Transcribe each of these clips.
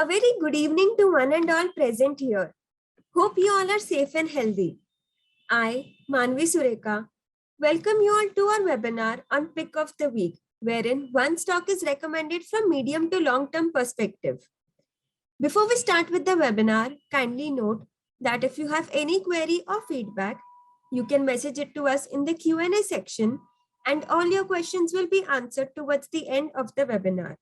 A very good evening to one and all present here. Hope you all are safe and healthy. I, Manvi Sureka, welcome you all to our webinar on Pick of the Week, wherein one stock is recommended from medium to long-term perspective. Before we start with the webinar, kindly note that if you have any query or feedback, you can message it to us in the Q&A section and all your questions will be answered towards the end of the webinar.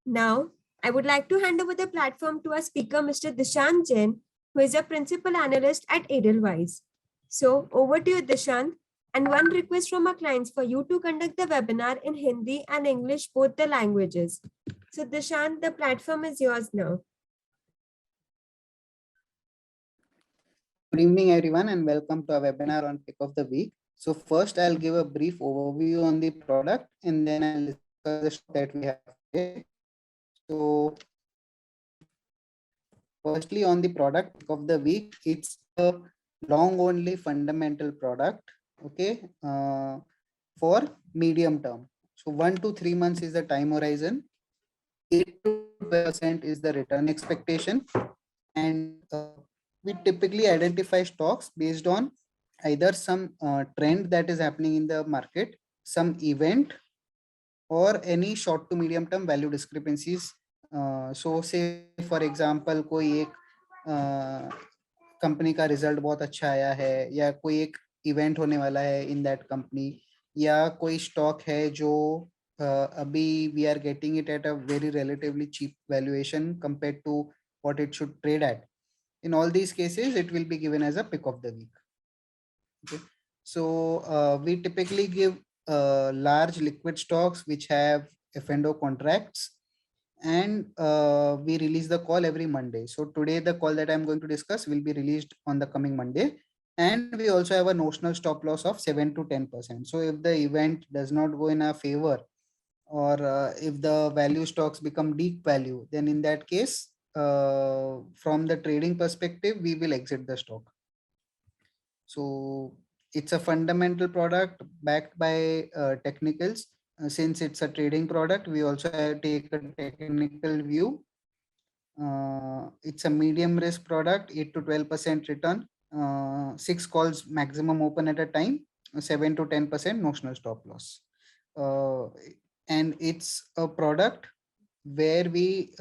Now, I would like to hand over the platform to our speaker, Mr. Dishant Jain, who is a principal analyst at Edelweiss. So over to you, Dishant. And one request from our clients for you to conduct the webinar in Hindi and English, both the languages. So Dishant, the platform is yours now. Good evening, everyone, and welcome to our webinar on Pick of the Week. So first, I'll give a brief overview on the product, and then I'll discuss the stock that we have today. So firstly, on the product Pick of the Week, it's a long-only fundamental product, okay, for medium term. So 1 to 3 months is the time horizon. 8 to 12% is the return expectation, and we typically identify stocks based on either some trend that is happening in the market, some event, or any short to medium term value discrepancies. So say for example, कोई एक company का result बहुत अच्छा आया है, या कोई एक इवेंट होने वाला है इन दैट कंपनी, या कोई स्टॉक है जो अभी we are getting it at a very relatively cheap valuation compared to what it should trade at. In all these cases, it will be given as a pick of the week. Okay. So we typically give large liquid stocks which have F&O contracts, and we release the call every Monday. So today the call that I'm going to discuss will be released on the coming Monday. And we also have a notional stop loss of 7 to 10%. So if the event does not go in our favor, or if the value stocks become deep value, then in that case, from the trading perspective, we will exit the stock. So it's a fundamental product backed by technicals. Since it's a trading product, we also take a technical view. It's a medium risk product, 8 to 12% return, 6 calls maximum open at a time, 7 to 10% notional stop loss. And it's a product where we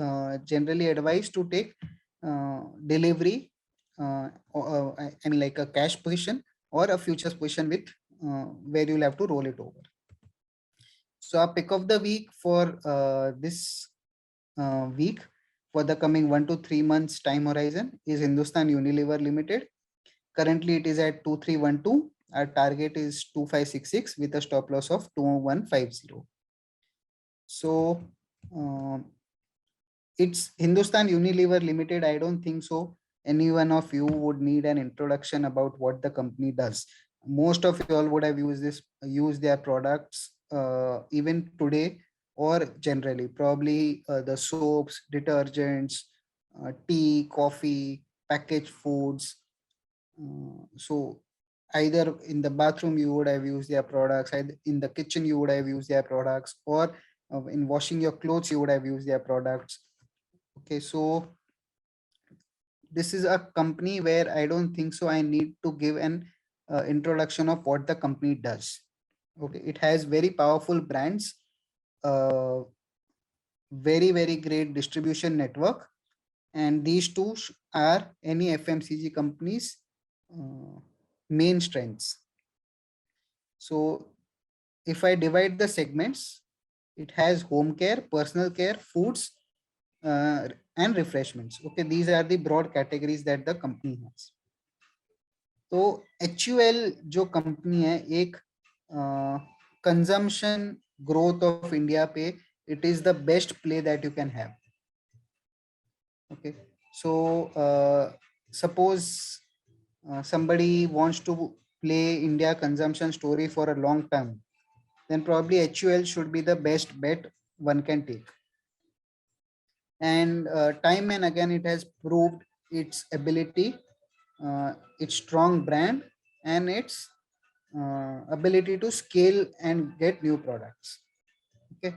generally advise to take delivery, I mean like a cash position or a futures position with where you'll have to roll it over. So our pick of the week for this week for the coming 1 to 3 months time horizon is Hindustan Unilever Limited. Currently it is at 2312. Our target is 2566 with a stop loss of 2150. So it's Hindustan Unilever Limited. I don't think so any one of you would need an introduction about what the company does. Most of you all would have used their products even today, or generally probably the soaps, detergents, tea, coffee, packaged foods. So either in the bathroom you would have used their products, either in the kitchen you would have used their products, or in washing your clothes you would have used their products. Okay, so this is a company where I don't think so I need to give an introduction of what the company does. Okay, it has very powerful brands, very great distribution network, and these two are any FMCG company's main strengths. So if I divide the segments, it has home care, personal care, foods, and refreshments. Okay, these are the broad categories that the company has. तो HUL जो company है, एक consumption growth of India पे it is the best play that you can have. Okay, so suppose somebody wants to play India consumption story for a long time, then probably HUL should be the best bet one can take. And time and again it has proved its ability, its strong brand, and its ability to scale and get new products. Okay,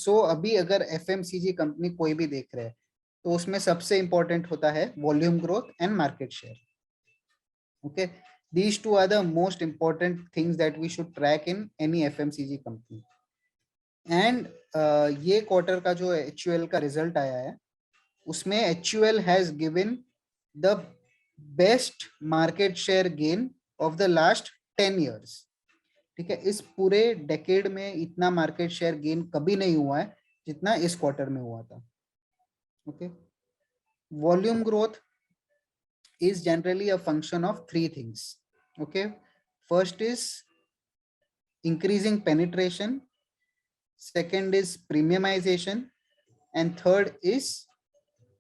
सो अभी अगर FMCG company कोई भी देख रहे हैं तो उसमें सबसे इंपॉर्टेंट होता है volume growth and market share. Okay, these two are the most important things that we should track in any FMCG company. And ये क्वार्टर का जो HUL का रिजल्ट आया है उसमें HUL has given the best market share gain of the last 10 years. ठीक है, इस पूरे डेकेड में इतना मार्केट शेयर गेन कभी नहीं हुआ है जितना इस क्वार्टर में हुआ था. Okay, volume growth is generally a function of three things. Okay, first is increasing penetration, second is premiumization, and third is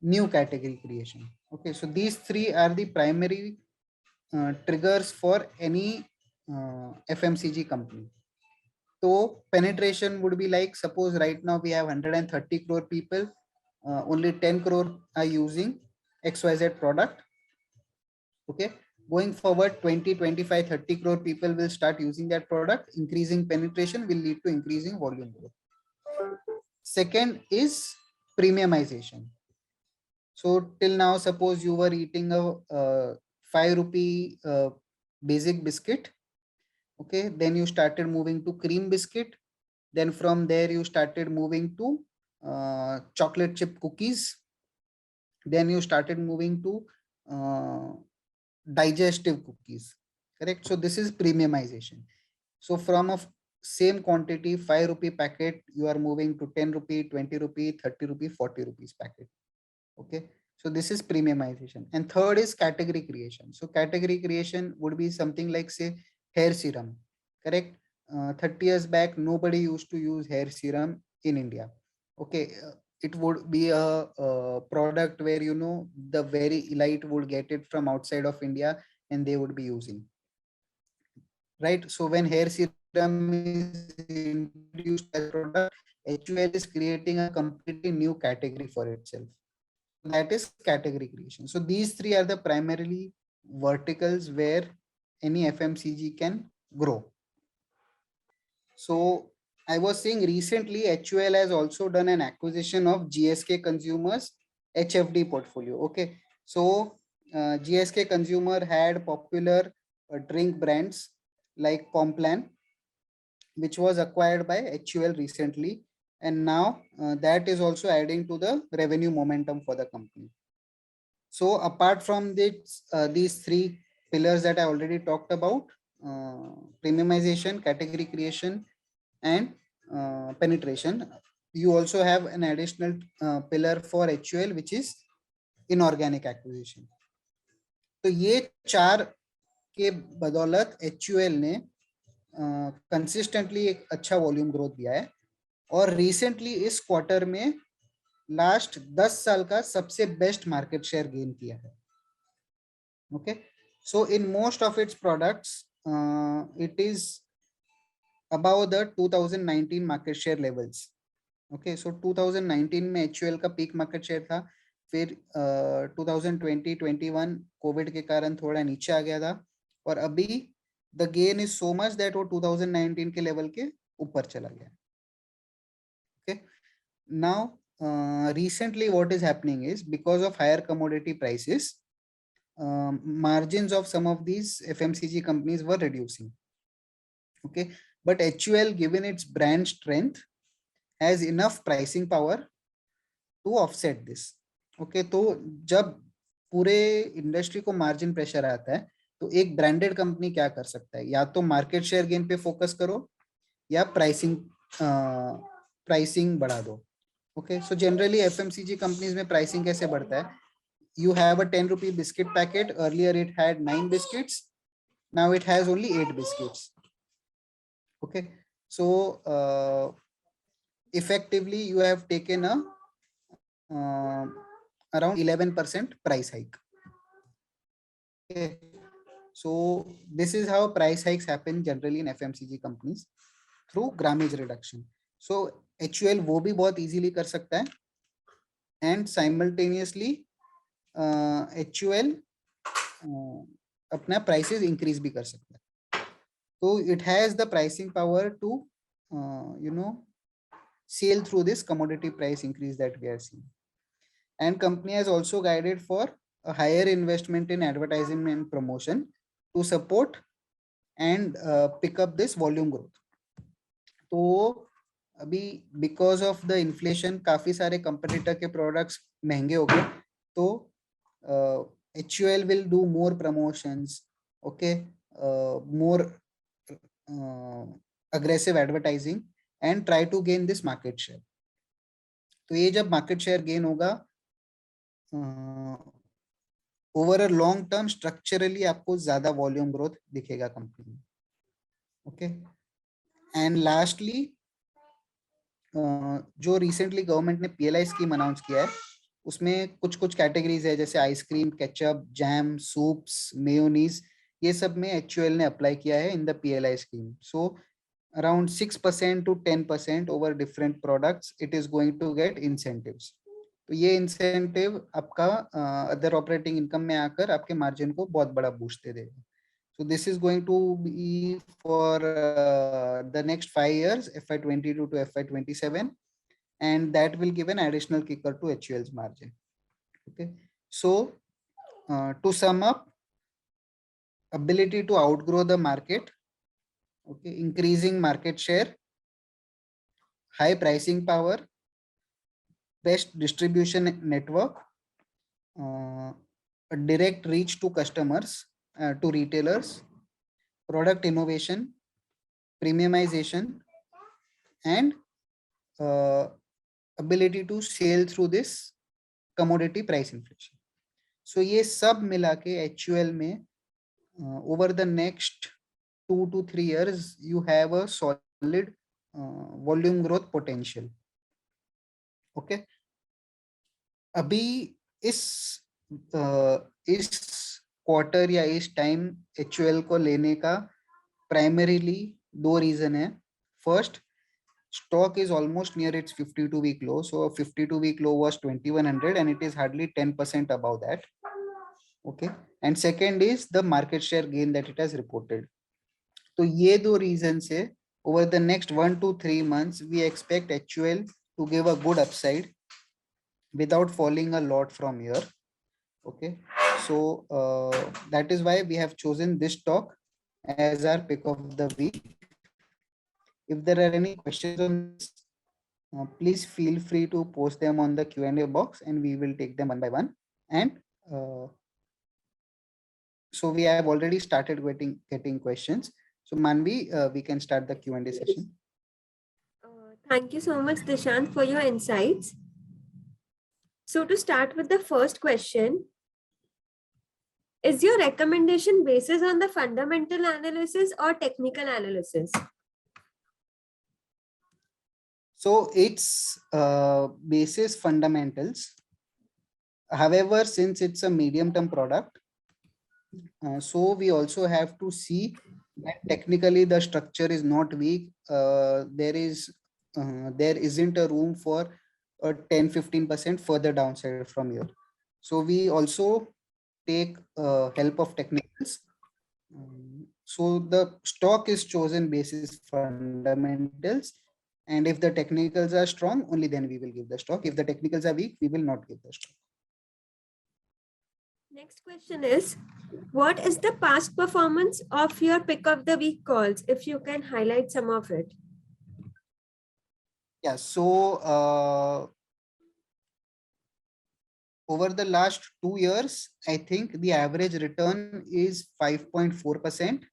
new category creation. Okay, so these three are the primary triggers for any FMCG company. So penetration would be like, suppose right now we have 130 crore people, only 10 crore are using XYZ product. Okay, going forward 20, 25, 30 crore people will start using that product. Increasing penetration will lead to increasing volume growth. Second is premiumization. So till now, suppose you were eating a 5 rupee basic biscuit. Okay, then you started moving to cream biscuit. Then from there you started moving to chocolate chip cookies. Then you started moving to digestive cookies. Correct. So this is premiumization. So from a same quantity 5 rupee packet, you are moving to 10 rupee, 20 rupee, 30 rupee, 40 rupees packet. Okay, so this is premiumization. And third is category creation. So category creation would be something like, say, hair serum. Correct. 30 years back nobody used to use hair serum in India. Okay, it would be a product where, you know, the very elite would get it from outside of India and they would be using, right? So when hair serum is introduced as a product, HUL is creating a completely new category for itself. That is category creation. So these three are the primarily verticals where any FMCG can grow. So I was saying recently HUL has also done an acquisition of GSK Consumers HFD portfolio. Okay, so GSK Consumer had popular drink brands like Complan, which was acquired by HUL recently, and now that is also adding to the revenue momentum for the company. So apart from these three pillars that I already talked about, premiumization, category creation, and penetration, you also have an additional pillar for HUL, which is inorganic acquisition. तो ये चार के बदौलत HUL ने consistently एक अच्छा volume growth दिया है और रिसेंटली इस क्वार्टर में लास्ट 10 साल का सबसे बेस्ट मार्केट शेयर गेन किया है. Okay, so in most of its products it is above the 2019 market share levels. Okay, so 2019 में HUL का पीक मार्केट शेयर था, फिर 2020-21 कोविड के कारण थोड़ा नीचे आ गया था और अभी the gain is so much that वो 2019 के लेवल के ऊपर चला गया. Okay, now recently what is happening is because of higher commodity prices, margins of some of these FMCG companies were reducing. Okay, but HUL, given its brand strength, has enough pricing power to offset this. Okay, तो जब पूरे industry को margin pressure आता है तो एक branded company क्या कर सकता है, या तो मार्केट शेयर गेन पे फोकस करो या प्राइसिंग बढ़ा दो. Okay, so generally FMCG companies में प्राइसिंग कैसे बढ़ता है? You have a 10 rupee biscuit packet. Earlier it had 9 biscuits. Now it has only 8 biscuits. Okay, so effectively you have taken a around 11% price hike. Okay, so this is how price hikes happen generally in FMCG companies, through grammage reduction. So HUL वो भी बहुत easily कर सकता है and simultaneously HUL अपना prices increase भी कर सकता है. So it has the pricing power to you know, sail through this commodity price increase that we are seeing. And company has also guided for a higher investment in advertising and promotion to support and pick up this volume growth. तो अभी because of the inflation काफी सारे competitor के products महंगे हो गए, तो HUL will do more promotions, okay, more aggressive advertising and try to gain this market share. तो ये जब market share gain होगा over a long term structurally आपको ज्यादा वॉल्यूम ग्रोथ दिखेगा कंपनी में, ओके. एंड लास्टली जो रिसेंटली गवर्नमेंट ने PLI स्कीम अनाउंस किया है, उसमें कुछ कुछ कैटेगरीज है जैसे ice cream, ketchup, jam, soups, mayonnaise, ये सब में HUL ने अप्लाई किया है in the PLI scheme. So around 6% to 10% over different products it is going to get incentives. तो ये इंसेंटिव आपका अदर ऑपरेटिंग इनकम में आकर आपके मार्जिन को बहुत बड़ा बूस्ट दे देगा. So this is going to be for the next 5 years, FY22 to FY27, and that will give an additional kicker to HUL's margin. Okay, so to sum up, ability to outgrow the market, okay, increasing market share, high pricing power, best distribution network, a direct reach to customers, to retailers, product innovation, premiumization, and ability to sail through this commodity price inflation. So ये सब मिला के HUL में over the next 2 to 3 years you have a solid volume growth potential. Okay, अभी इस quarter या इस time HUL को लेने का प्राइमरीली 2 रीजन है. First, stock is almost near its 52-week low. So a 52-week low was 2100 and it is hardly 10% above that. Okay. And second is the market share gain that it has reported. So ये 2 reasons है. Over the next 1 to 3 months, we expect HUL to give a good upside without falling a lot from here. Okay. So that is why we have chosen this stock as our pick of the week. If there are any questions on this, please feel free to post them on the Q&A box and we will take them one by one. And so we have already started getting questions. So Manvi, we can start the Q&A session. Thank you so much, Dishant, for your insights. So to start with the first question, is your recommendation basis on the fundamental analysis or technical analysis? So it's basis fundamentals. However, since it's a medium-term product, so we also have to see that technically the structure is not weak. There isn't a room for a 10-15% further downside from here. So we also take help of technicals. So the stock is chosen basis fundamentals. And if the technicals are strong, only then we will give the stock. If the technicals are weak, we will not give the stock. Next question is, what is the past performance of your pick of the week calls? If you can highlight some of it. Yeah, so over the last 2 years, I think the average return is 5.4%.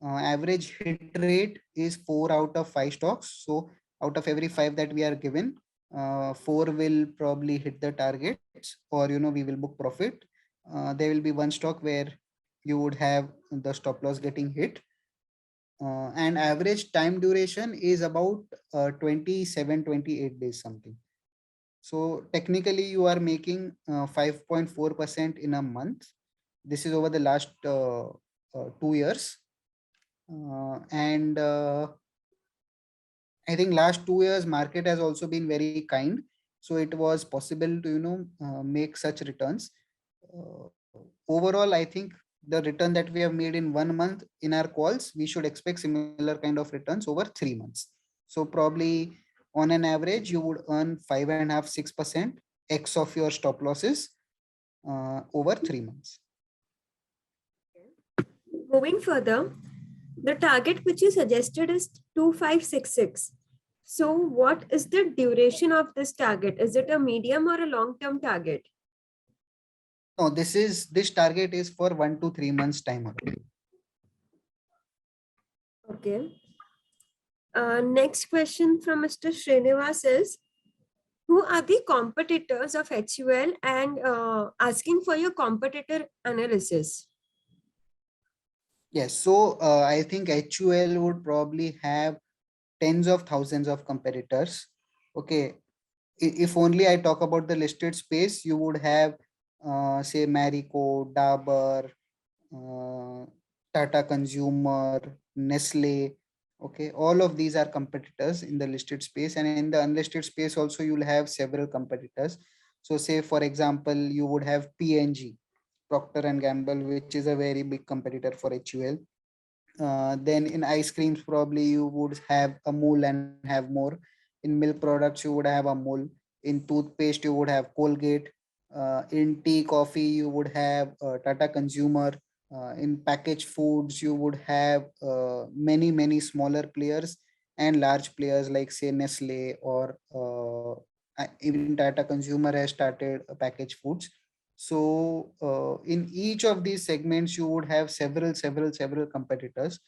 Average hit rate is 4 out of 5 stocks. So out of every 5 that we are given, 4 will probably hit the targets, or we will book profit. There will be 1 stock where you would have the stop loss getting hit. And average time duration is about 27-28 days something. So technically you are making 5.4% in a month. This is over the last 2 years. And I think last 2 years market has also been very kind. So it was possible to, make such returns. Overall, I think the return that we have made in 1 month in our calls, we should expect similar kind of returns over 3 months. So probably on an average, you would earn 5.5, 6% X of your stop losses over 3 months. Moving further, the target which you suggested is 2566. So what is the duration of this target? Is it a medium or a long-term target? No, this target is for 1 to 3 months time horizon. Okay. Next question from Mr. Srinivas is, who are the competitors of HUL, and asking for your competitor analysis? Yes, so I think HUL would probably have tens of thousands of competitors. Okay, if only I talk about the listed space, you would have say Marico, Dabur, Tata Consumer, Nestle. Okay, all of these are competitors in the listed space, and in the unlisted space also you'll have several competitors. So say for example, you would have P&G, Procter and Gamble, which is a very big competitor for HUL. Then in ice creams, probably you would have Amul and have more. In milk products, you would have Amul. In toothpaste, you would have Colgate. In tea, coffee, you would have Tata Consumer. In packaged foods, you would have many smaller players and large players like say Nestle or even Tata Consumer has started packaged foods. So in each of these segments, you would have several competitors.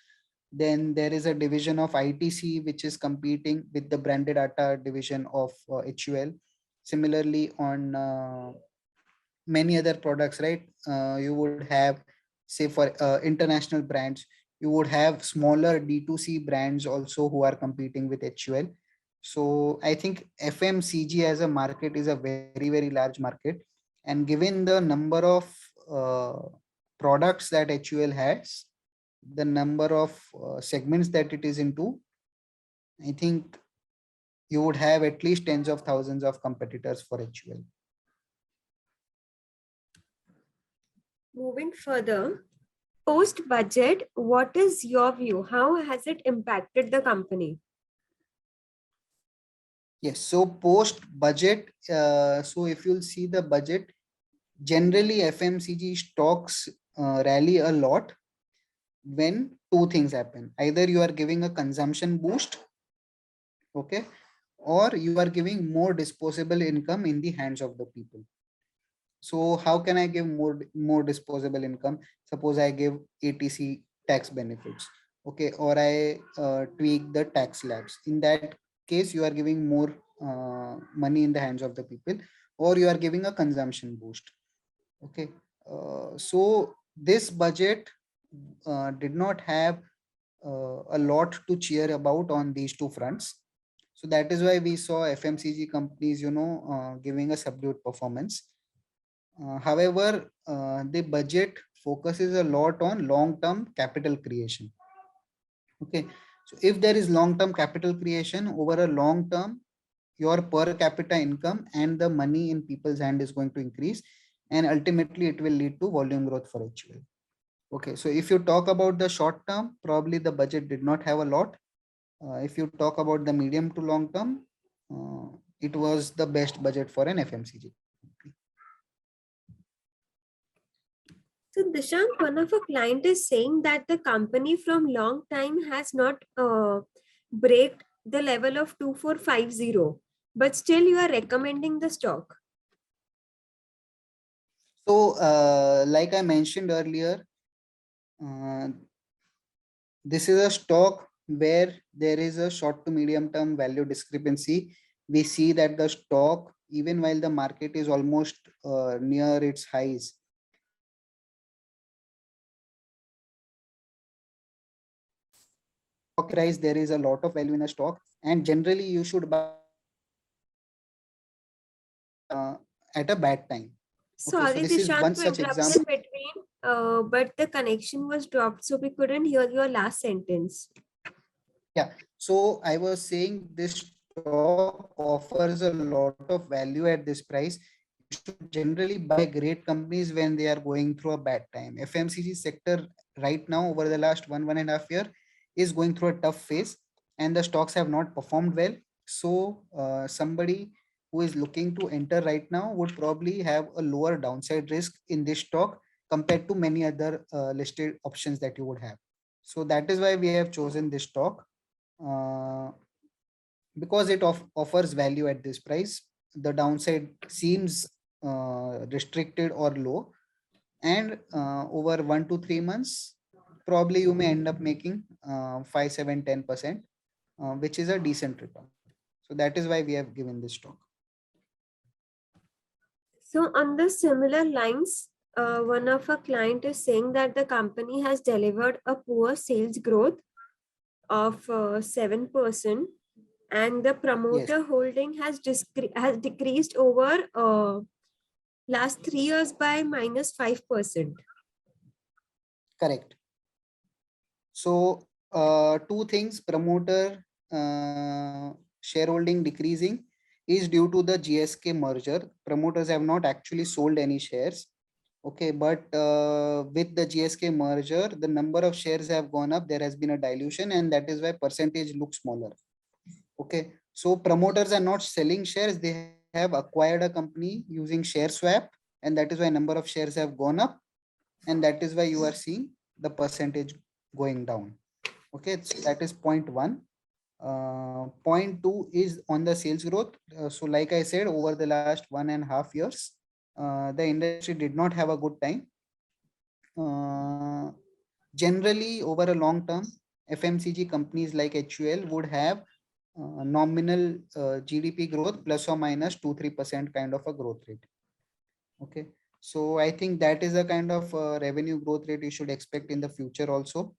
Then there is a division of ITC, which is competing with the branded data division of HUL. Similarly, on many other products, right? You would have, say for international brands, you would have smaller D2C brands also who are competing with HUL. So I think FMCG as a market is a very large market, and given the number of products that HUL has, the number of segments that it is into, I think you would have at least tens of thousands of competitors for HUL. Moving further, post budget, what is your view? How has it impacted the company? Yes, so post budget, so if you'll see the budget, generally FMCG stocks rally a lot when two things happen. Either you are giving a consumption boost, okay, or you are giving more disposable income in the hands of the people. So how can I give more disposable income? Suppose I give ATC tax benefits, okay, or I tweak the tax slabs. In that case, you are giving more money in the hands of the people, or you are giving a consumption boost. Okay, so this budget did not have a lot to cheer about on these two fronts. So that is why we saw FMCG companies, giving a subdued performance. However, the budget focuses a lot on long-term capital creation. Okay, so if there is long-term capital creation over a long term, your per capita income and the money in people's hand is going to increase, and ultimately it will lead to volume growth for HUL. Okay, so if you talk about the short term, probably the budget did not have a lot. If you talk about the medium to long term, it was the best budget for an FMCG. So Dishant, one of our client is saying that the company from long time has not break the level of 2450, but still you are recommending the stock. So like I mentioned earlier, this is a stock where there is a short to medium term value discrepancy. We see that the stock, even while the market is almost near its highs, price, there is a lot of value in a stock, and generally you should buy at a bad time. Sorry, so this is Dishant, one to such interrupt in example. between, but the connection was dropped, so we couldn't hear your last sentence. Yeah, so I was saying this stock offers a lot of value at this price. You should generally buy great companies when they are going through a bad time. FMCG sector right now over the last one and a half year is going through a tough phase, and the stocks have not performed well. So somebody who is looking to enter right now would probably have a lower downside risk in this stock compared to many other listed options that you would have. So that is why we have chosen this stock, uh, because it offers value at this price. The downside seems restricted or low, and over 1 to 3 months, probably you may end up making 5, 7, 10%, which is a decent return. So that is why we have given this stock. So on the similar lines, one of our client is saying that the company has delivered a poor sales growth of 7%, and the promoter holding has decreased over last 3 years by -5%. Correct. So two things: promoter shareholding decreasing is due to the GSK merger. Promoters have not actually sold any shares. Okay, but with the GSK merger, the number of shares have gone up. There has been a dilution, and that is why percentage looks smaller. Okay, so promoters are not selling shares. They have acquired a company using share swap, and that is why number of shares have gone up, and that is why you are seeing the percentage going down. Okay, so that is point one. Point two is on the sales growth. So like I said, over the last 1.5 years, the industry did not have a good time. Generally, over a long term, FMCG companies like HUL would have nominal GDP growth plus or minus 2-3% kind of a growth rate. Okay, so I think that is a kind of revenue growth rate you should expect in the future also.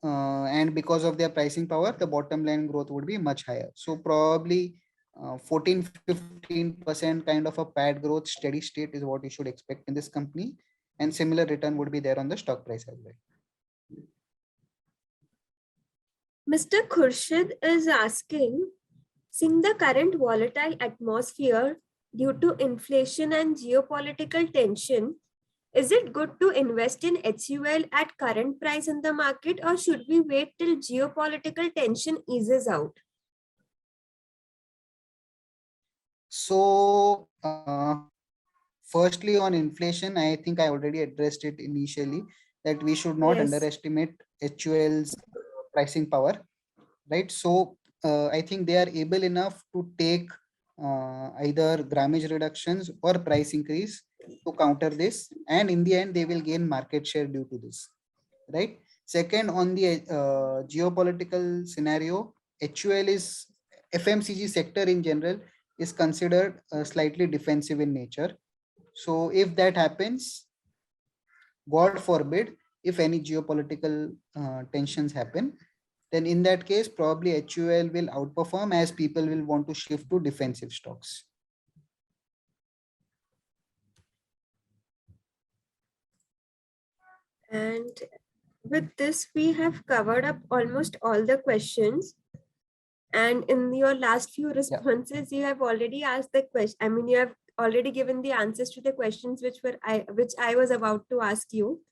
And because of their pricing power, the bottom line growth would be much higher. So probably 14-15% kind of a PAT growth steady state is what you should expect in this company, and similar return would be there on the stock price as well. Mr. Khurshid is asking, seeing the current volatile atmosphere due to inflation and geopolitical tension, is it good to invest in HUL at current price in the market, or should we wait till geopolitical tension eases out? So firstly, on inflation, I think I already addressed it initially, that we should not underestimate HUL's pricing power, right? So I think they are able enough to take either grammage reductions or price increase to counter this, and in the end they will gain market share due to this, right? Second, on the geopolitical scenario, HUL is, FMCG sector in general is considered slightly defensive in nature. So if that happens, God forbid, if any geopolitical tensions happen, then in that case, probably HUL will outperform as people will want to shift to defensive stocks. And with this, we have covered up almost all the questions. And in your last few responses, you have already asked the question. I mean, you have already given the answers to the questions which I was about to ask you.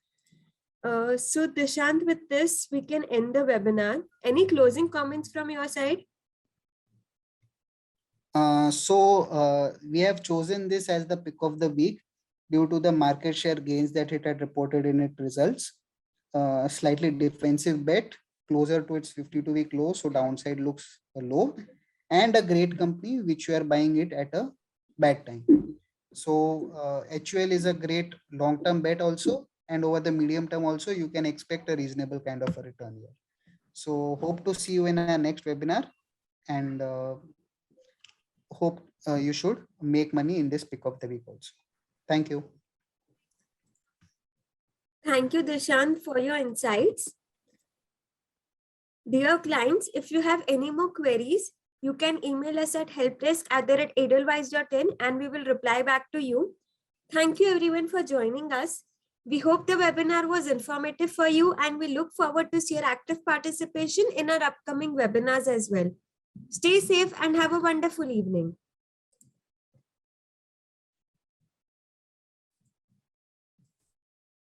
So Dishant, with this, we can end the webinar. Any closing comments from your side? We have chosen this as the pick of the week due to the market share gains that it had reported in its results. Slightly defensive bet, closer to its 52-week low, so downside looks low, and a great company which you are buying it at a bad time. So HUL is a great long-term bet also, and over the medium term also you can expect a reasonable kind of a return here. So hope to see you in our next webinar, and hope you should make money in this pick of the week also. Thank you. Thank you, Dishant, for your insights. Dear clients, if you have any more queries, you can email us at helpdesk@edelweiss.in and we will reply back to you. Thank you everyone for joining us. We hope the webinar was informative for you, and we look forward to your active participation in our upcoming webinars as well. Stay safe and have a wonderful evening.